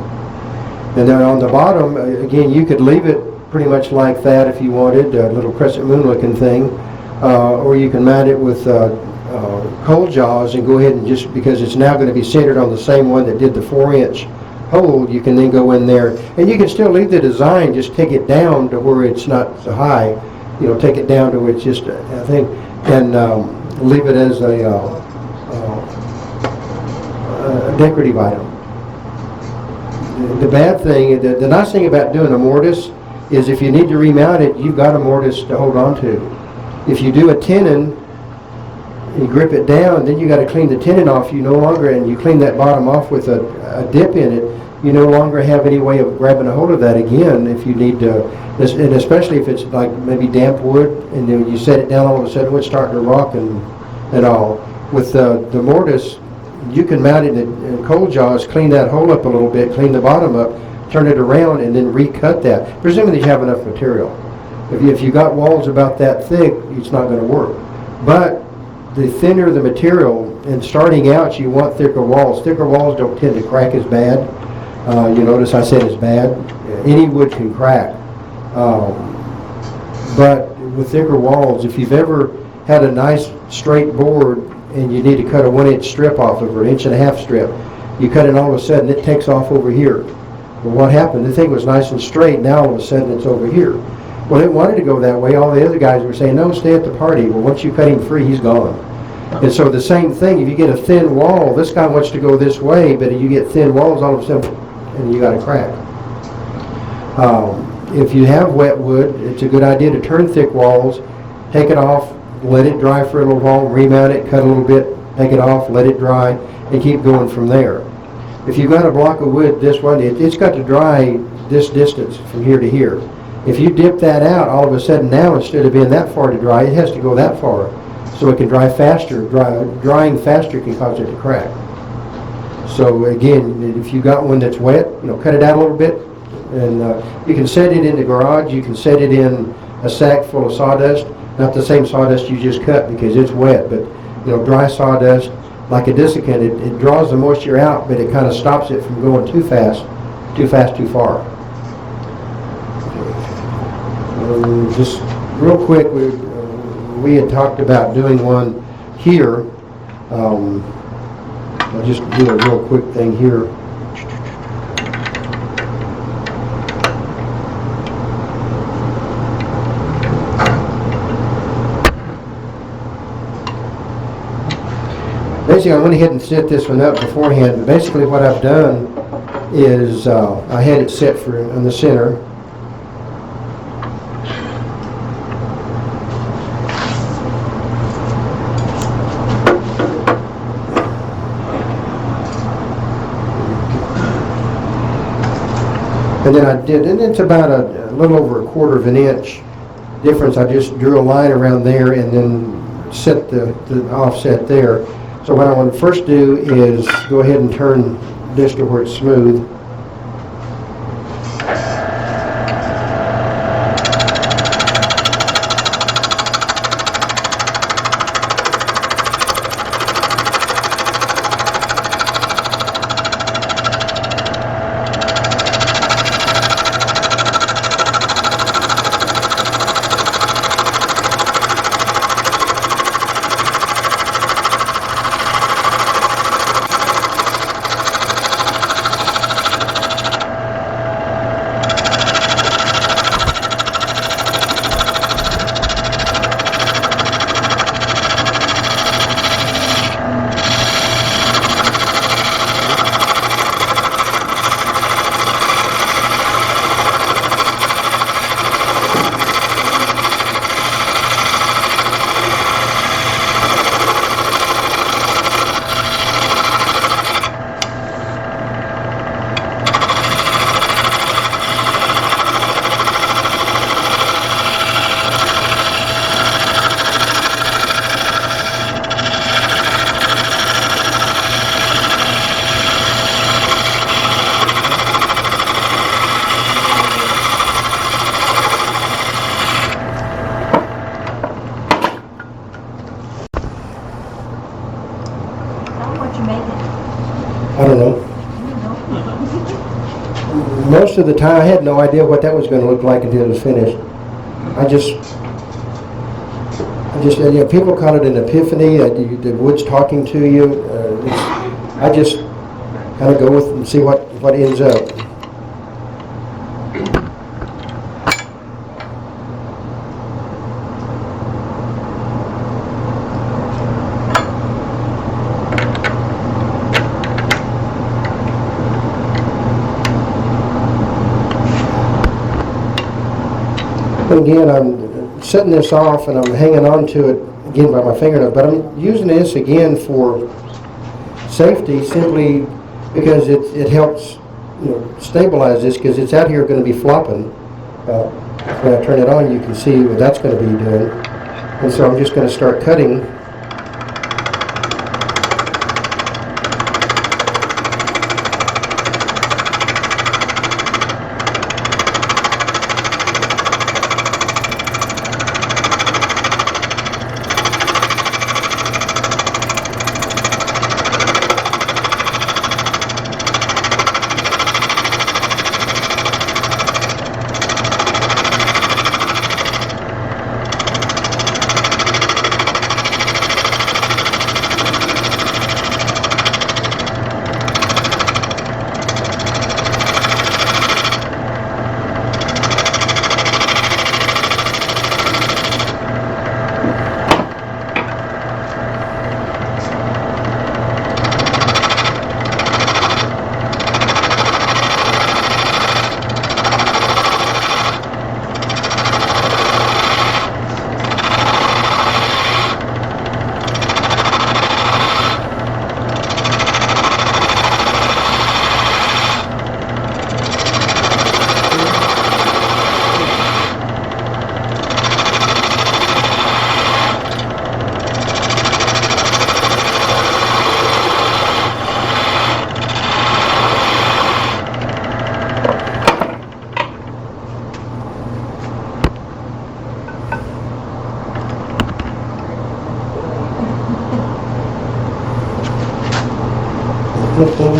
And then on the bottom, again, you could leave it pretty much like that if you wanted, a little crescent moon looking thing, or you can mount it with cold jaws and go ahead and, just because it's now going to be centered on the same one that did the 4-inch hole, you can then go in there, and you can still leave the design, just take it down to where it's not so high, take it down to where it's just a thing, and leave it as a decorative item. The bad thing, the nice thing about doing a mortise is if you need to remount it, you've got a mortise to hold on to. If you do a tenon, you grip it down, then you got to clean the tenon off. You no longer, and you clean that bottom off with a dip in it, you no longer have any way of grabbing a hold of that again if you need to, and especially if it's like maybe damp wood, and then you set it down, all of a sudden it's starting to rock and all. With the mortise, you can mount it in cold jaws, clean that hole up a little bit, clean the bottom up, turn it around, and then recut that, presuming that you have enough material. If you got walls about that thick, it's not going to work. But the thinner the material, and starting out, you want thicker walls. Thicker walls don't tend to crack as bad. You notice I said it's bad. Any wood can crack. But with thicker walls, if you've ever had a nice straight board and you need to cut a 1-inch strip off of it, or 1.5-inch strip, you cut it, all of a sudden it takes off over here. Well, what happened? The thing was nice and straight, now all of a sudden it's over here. Well, it wanted to go that way. All the other guys were saying, no, stay at the party. Well, once you cut him free, he's gone. And so the same thing, if you get a thin wall, this guy wants to go this way, but if you get thin walls, all of a sudden, and you got a crack. If you have wet wood, it's a good idea to turn thick walls, take it off, let it dry for a little while, remount it, cut a little bit take it off, let it dry, and keep going from there. If you've got a block of wood this one, it's got to dry this distance from here to here. If you dip that out, all of a sudden now, instead of being that far to dry, it has to go that far. So it can dry faster. Drying faster can cause it to crack. So again, if you got one that's wet, cut it out a little bit. And you can set it in the garage. You can set it in a sack full of sawdust. Not the same sawdust you just cut because it's wet, but dry sawdust, like a desiccant, it draws the moisture out, but it kind of stops it from going too fast, too far. Just real quick, we had talked about doing one here. I'll just do a real quick thing here. Basically, I went ahead and set this one up beforehand. But basically, what I've done is I had it set in the center. And then and it's about a little over 1/4 of an inch difference. I just drew a line around there and then set the offset there. So what I want to first do is go ahead and turn this to where it's smooth. I don't know. Most of the time, I had no idea what that was going to look like until it was finished. People call it an epiphany. The wood's talking to you. I just kind of go with it and see what ends up. Again, I'm setting this off and I'm hanging on to it again by my fingernail, but I'm using this again for safety simply because it helps stabilize this because it's out here going to be flopping. When I turn it on, you can see what that's going to be doing. And so I'm just going to start cutting. Sometimes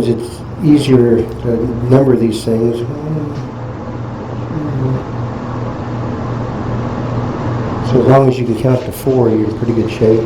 it's easier to number these things. So as long as you can count to 4, you're in pretty good shape.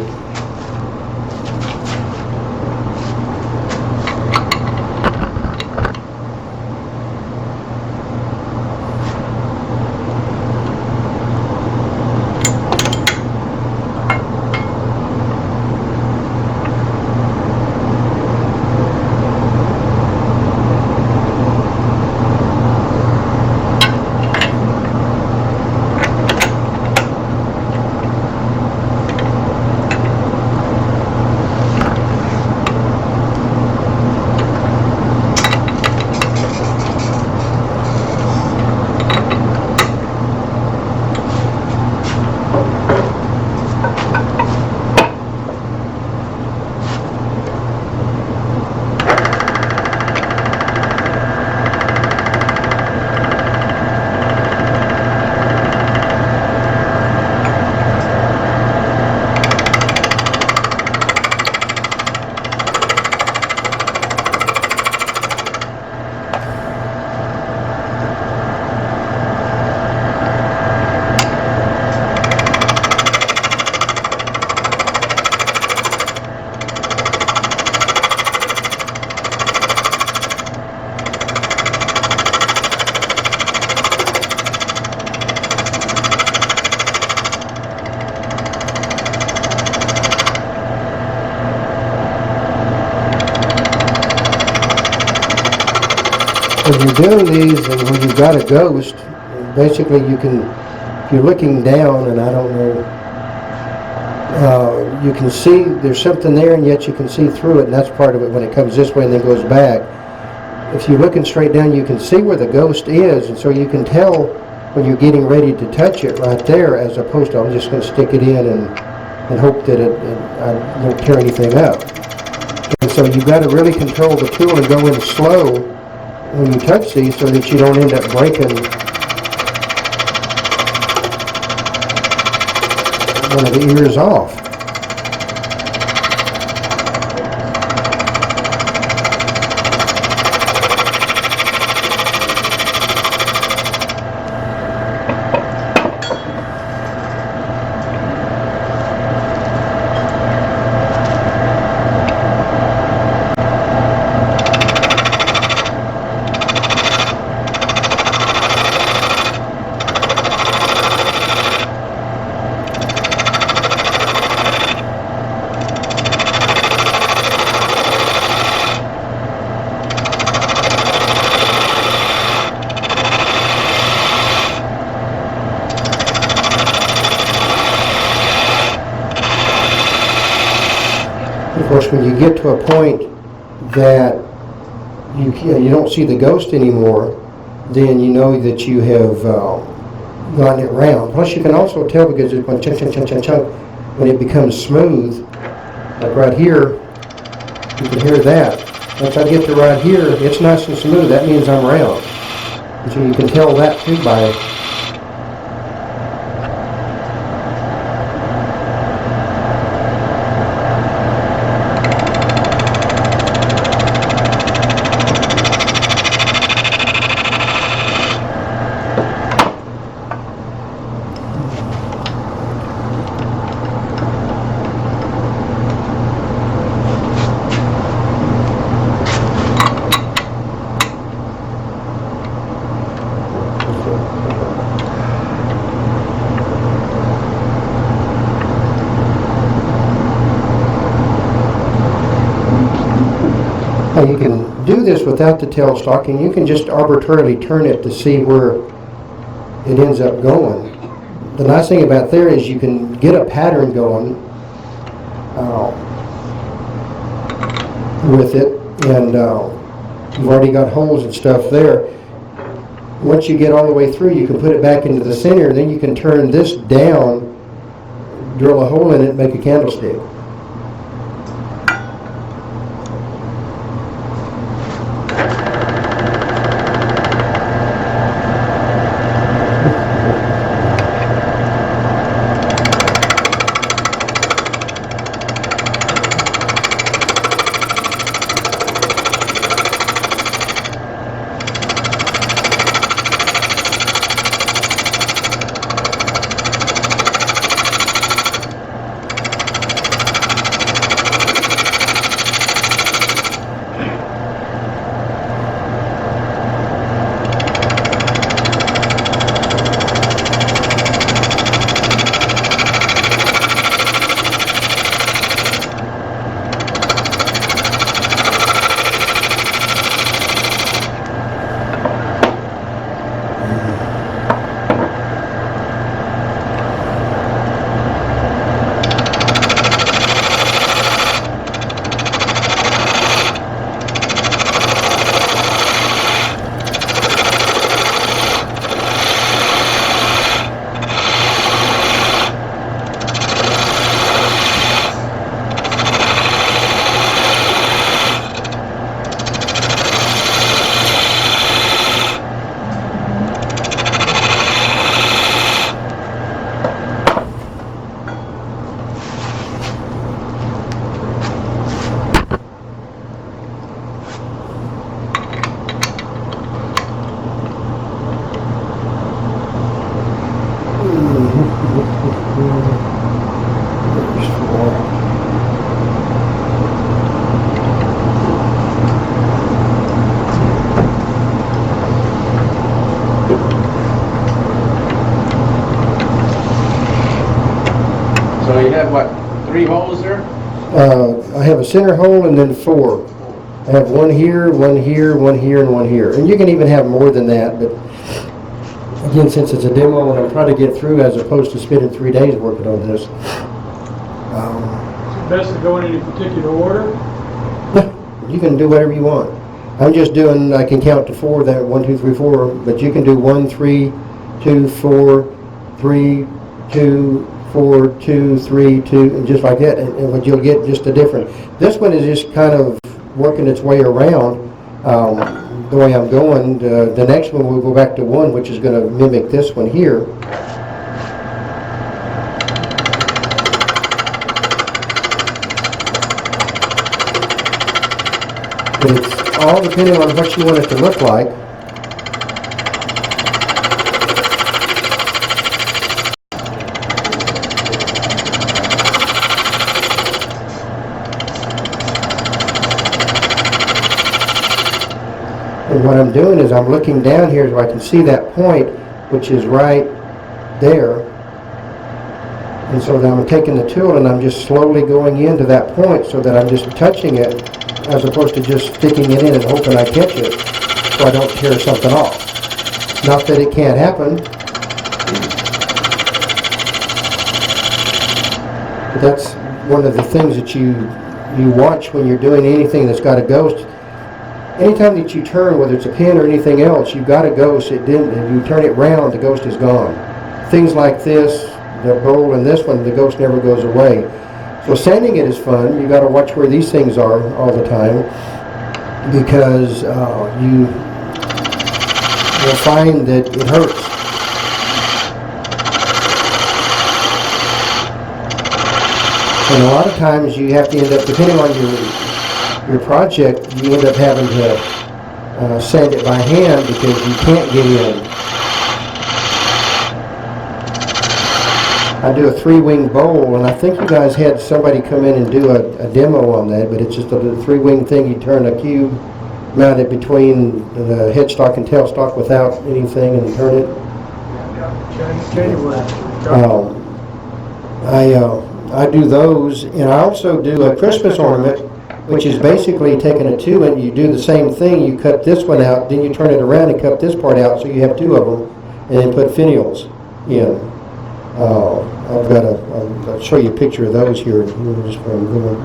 When you're doing these, and when you've got a ghost, basically you can, if you're looking down, and I don't know, you can see there's something there, and yet you can see through it, and that's part of it when it comes this way and then goes back. If you're looking straight down, you can see where the ghost is, and so you can tell when you're getting ready to touch it right there, as opposed to I'm just going to stick it in and hope that I don't tear anything up. And so you've got to really control the tool and go in slow when you touch these so that you don't end up breaking one of the ears off. Of course, when you get to a point that you don't see the ghost anymore, then you know that you have gotten it round. Plus, you can also tell because it went chunk, chunk, chunk, chunk, chunk. When it becomes smooth, like right here, you can hear that. Once I get to right here, it's nice and smooth. That means I'm round. And so you can tell that too by you can do this without the tailstock, and you can just arbitrarily turn it to see where it ends up going. The nice thing about there is you can get a pattern going with it, and you've already got holes and stuff there. Once you get all the way through, you can put it back into the center, then you can turn this down, drill a hole in it, and make a candlestick. you have what, 3 holes there? I have a center hole and then 4. I have one here, one here, one here, and one here. And you can even have more than that, but again, since it's a demo and I'm trying to get through as opposed to spending 3 days working on this. Is it best to go in any particular order? You can do whatever you want. I'm just doing, I can count to 4, that 1, 2, 3, 4, but you can do 1, 3, 2, 4, 3, 2, 4, 2, 3, 2, and just like that, and what you'll get just a different. This one is just kind of working its way around the way I'm going. The next one we'll go back to 1, which is going to mimic this one here. It's all depending on what you want it to look like. And what I'm doing is I'm looking down here so I can see that point, which is right there. And so then I'm taking the tool and I'm just slowly going into that point so that I'm just touching it as opposed to just sticking it in and hoping I catch it so I don't tear something off. Not that it can't happen. But that's one of the things that you watch when you're doing anything that's got a ghost. Anytime that you turn, whether it's a pin or anything else, you've got a ghost. It didn't. If you turn it round, the ghost is gone. Things like this, the bowl and this one, the ghost never goes away. So sanding it is fun. You got to watch where these things are all the time because you'll find that it hurts. And a lot of times you have to end up, depending on your project, you end up having to sand it by hand because you can't get in. I do a 3-wing bowl, and I think you guys had somebody come in and do a demo on that, but it's just a 3-wing thing. You turn a cube, mount it between the headstock and tailstock without anything and turn it. I do those, and I also do a Christmas ornament, which is basically taking a 2 and you do the same thing. You cut this one out, then you turn it around and cut this part out, so you have 2 of them, and then put finials in. I'll show you a picture of those here. Just where I'm going.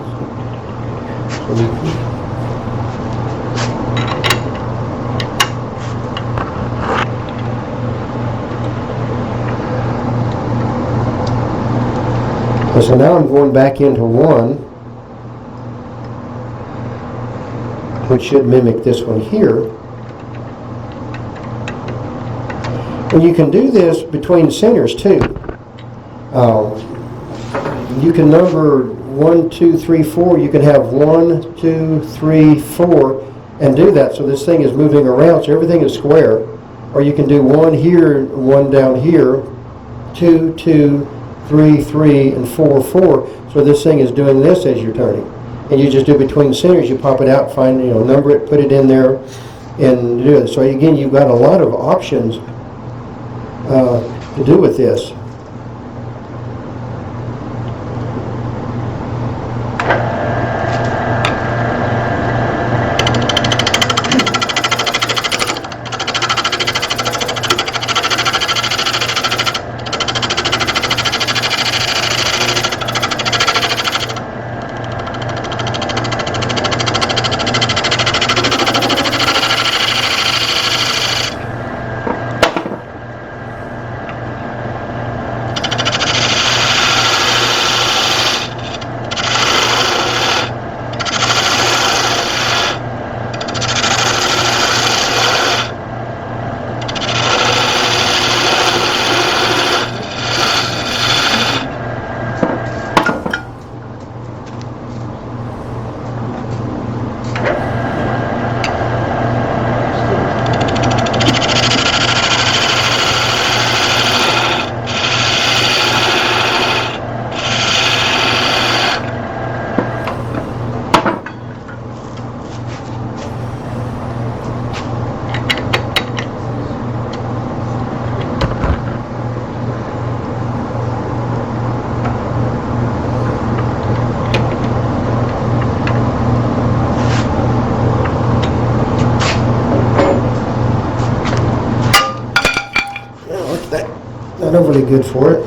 So now I'm going back into 1, which should mimic this one here. And you can do this between centers too. You can number 1, 2, 3, 4. You can have 1, 2, 3, 4 and do that. So this thing is moving around, so everything is square. Or you can do 1 here, 1 down here, 2, 2, 3, 3, and 4, 4. So this thing is doing this as you're turning. And you just do between centers, you pop it out, find, number it, put it in there, and do it. So again, you've got a lot of options to do with this. not overly good for it.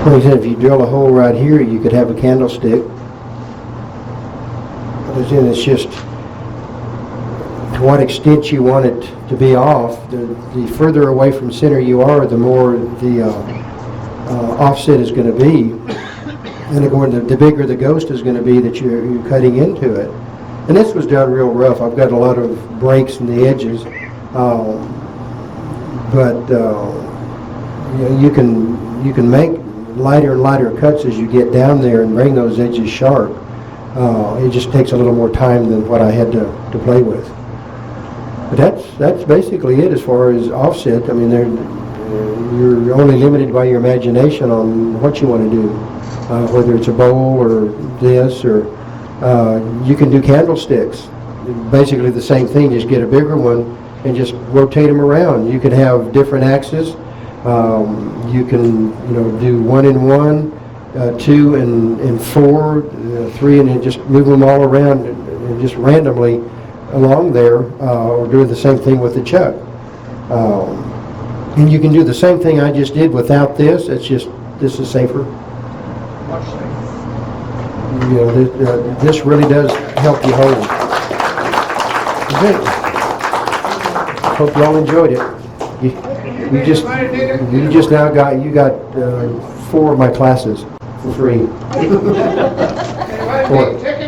Like I said, if you drill a hole right here, you could have a candlestick. But then it's just to what extent you want it to be off. The further away from center you are, the more the offset is going to be. And the bigger the ghost is going to be that you're cutting into it. And this was done real rough. I've got a lot of breaks in the edges. You can make lighter and lighter cuts as you get down there and bring those edges sharp. It just takes a little more time than what I had to play with. But that's basically it as far as offset. I mean, you're only limited by your imagination on what you want to do, whether it's a bowl or this, or you can do candlesticks. Basically the same thing, just get a bigger one and just rotate them around. You can have different axes. You can, do 1 and 1, 2 and 4, 3, and then just move them all around and just randomly along there, or doing the same thing with the chuck. And you can do the same thing I just did without this. It's just, this is safer. Much safer. This really does help you hold. Good. Hope y'all enjoyed it. You just now got 4 of my classes for free. Anybody need tickets?